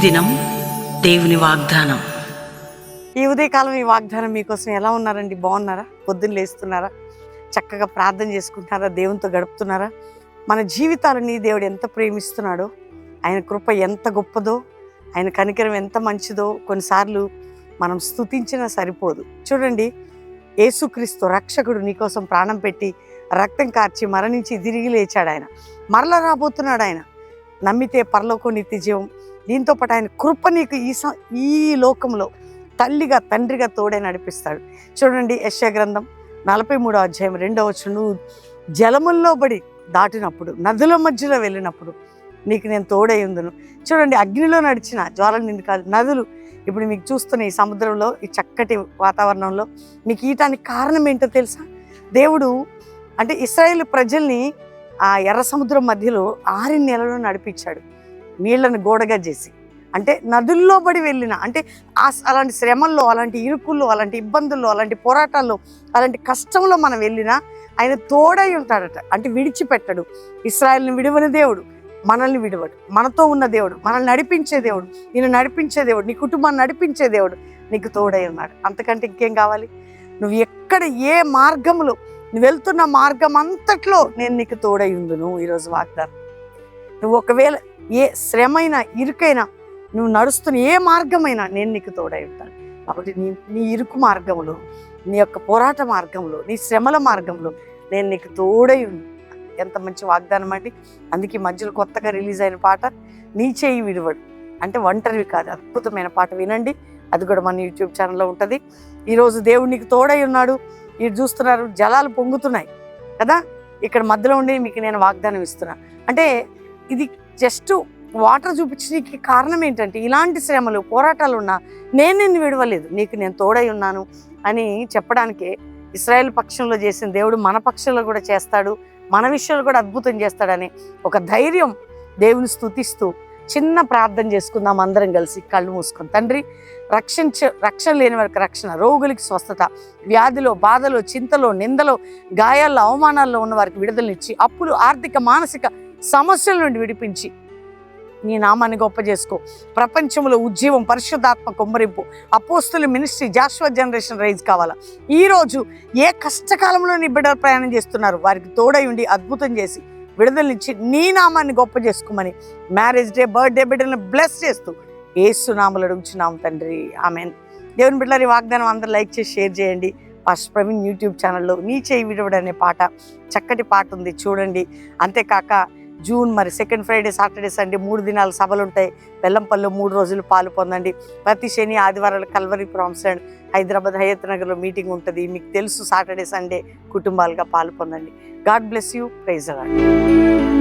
దినం దేవుని వాగ్దానం. ఈ ఉదయకాలం ఈ వాగ్దానం మీకోసం ఎలా ఉన్నారండి? బాగున్నారా? పొద్దున్న లేస్తున్నారా? చక్కగా ప్రార్థన చేసుకుంటున్నారా? దేవునితో గడుపుతున్నారా? మన జీవితాలని దేవుడు ఎంత ప్రేమిస్తున్నాడో, ఆయన కృప ఎంత గొప్పదో, ఆయన కనికరం ఎంత మంచిదో కొన్నిసార్లు మనం స్తుతించినా సరిపోదు. చూడండి, యేసుక్రీస్తు రక్షకుడు నీకోసం ప్రాణం పెట్టి రక్తం కార్చి మరణించి తిరిగి లేచాడు. ఆయన మరలా రాబోతున్నాడు. ఆయన నమ్మితే పరలోకం నిత్య జీవం. దీంతో పాటు ఆయన కృప నీకు ఈ లోకంలో తల్లిగా తండ్రిగా తోడే నడిపిస్తాడు. చూడండి, యెషయా గ్రంథం 43వ అధ్యాయం 2వ వచనం, నువ్వు జలముల్లో బడి దాటినప్పుడు, నదుల మధ్యలో వెళ్ళినప్పుడు నీకు నేను తోడై ఉందును. చూడండి, అగ్నిలో నడిచిన జ్వాలలు నిన్ను కాదు. నదులు ఇప్పుడు మీకు చూస్తున్న ఈ సముద్రంలో, ఈ చక్కటి వాతావరణంలో మీకు ఈయటానికి కారణం ఏంటో తెలుసా? దేవుడు అంటే ఇశ్రాయేలు ప్రజల్ని ఆ ఎర్ర సముద్రం మధ్యలో 6 నెలలు నడిపించాడు, నీళ్లను గోడగా చేసి. అంటే నదుల్లో బడి వెళ్ళిన, అంటే అలాంటి శ్రమల్లో, అలాంటి ఇరుకుల్లో, అలాంటి ఇబ్బందుల్లో, అలాంటి పోరాటాల్లో, అలాంటి కష్టంలో మనం వెళ్ళినా ఆయన తోడై ఉంటాడట. అంటే విడిచిపెట్టడు. ఇశ్రాయేలుని విడువని దేవుడు మనల్ని విడవడు. మనతో ఉన్న దేవుడు, మనల్ని నడిపించే దేవుడు, నేను నడిపించే దేవుడు, నీ కుటుంబాన్ని నడిపించే దేవుడు నీకు తోడై ఉన్నాడు. అంతకంటే ఇంకేం కావాలి? నువ్వు ఎక్కడ ఏ మార్గంలో నువ్వు వెళ్తున్న మార్గం అంతట్లో నేను నీకు తోడై ఉందును. ఈరోజు వాగ్దానం. నువ్వు ఒకవేళ ఏ శ్రమైనా ఇరుకైనా, నువ్వు నడుస్తున్న ఏ మార్గమైనా నేను నీకు తోడై ఉంటాను. కాబట్టి నీ ఇరుకు మార్గంలో, నీ యొక్క పోరాట మార్గంలో, నీ శ్రమల మార్గంలో నేను నీకు తోడై ఉంది. ఎంత మంచి వాగ్దానం అండి. అందుకే మధ్యలో కొత్తగా రిలీజ్ అయిన పాట నీ చేయి విడువడు. అంటే ఒంటరివి కాదు, అద్భుతమైన పాట వినండి. అది కూడా మన యూట్యూబ్ ఛానల్లో ఉంటుంది. ఈరోజు దేవుడు నీకు తోడై ఉన్నాడు. మీరు చూస్తున్నారు, జలాలు పొంగుతున్నాయి కదా, ఇక్కడ మధ్యలో ఉండి మీకు నేను వాగ్దానం ఇస్తున్నా. అంటే ఇది జస్ట్ వాటర్ చూపించడానికి కారణం ఏంటంటే, ఇలాంటి శ్రమలు పోరాటాలు ఉన్నా నేను నిన్ను విడవలేదు, నీకు నేను తోడై ఉన్నాను అని చెప్పడానికి. ఇశ్రాయేల్ పక్షంలో చేసిన దేవుడు మన పక్షంలో కూడా చేస్తాడు, మన విషయంలో కూడా అద్భుతం చేస్తాడని ఒక ధైర్యం దేవుని స్తుతిస్తూ చిన్న ప్రార్థన చేసుకుందాం అందరం కలిసి కళ్ళు మూసుకొని. తండ్రి, రక్షణ లేని వారికి రక్షణ, రోగులకి స్వస్థత, వ్యాధిలో, బాధలో, చింతలో, నిందలో, గాయాల్లో, అవమానాల్లో ఉన్న వారికి విడుదలనిచ్చి, అప్పులు, ఆర్థిక, మానసిక సమస్యల నుండి విడిపించి నీ నామాన్ని గొప్ప చేసుకో. ప్రపంచంలో ఉజ్జీవం, పరిశుద్ధాత్మ కుమ్మరింపు, అపోస్తుల మినిస్ట్రీ, జాషువా జనరేషన్ రైజ్ కావాలా. ఈరోజు ఏ కష్టకాలంలో నీ బిడ్డలు ప్రయాణం చేస్తున్నారు, వారికి తోడై ఉండి అద్భుతం చేసి విడుదలనిచ్చి నీ నామాన్ని గొప్ప చేసుకోమని మ్యారేజ్ డే, బర్త్డే బిడ్డలను బ్లెస్ చేస్తూ యేసు నామములో అడుగుచున్నాం తండ్రి, ఆమెన్. దేవుని బిడ్డలారి వాగ్దానం అందరూ లైక్ చేసి షేర్ చేయండి. పాస్టర్ ప్రవీణ్ యూట్యూబ్ ఛానల్లో నీ చేయి విడవడు అనే పాట, చక్కటి పాట ఉంది, చూడండి. అంతేకాక జూన్ మరి 2nd ఫ్రైడే, సాటర్డే, సండే 3 దినాలు సభలు ఉంటాయి. బెల్లంపల్లిలో 3 రోజులు పాలు పొందండి. ప్రతి శని ఆదివారాలు కల్వరి ప్రామ్స్ అండ్ హైదరాబాద్ హయత్ నగర్లో మీటింగ్ ఉంటుంది. మీకు తెలుసు, సాటర్డే సండే కుటుంబాలుగా పాలు పొందండి. God bless you. Praise the lord.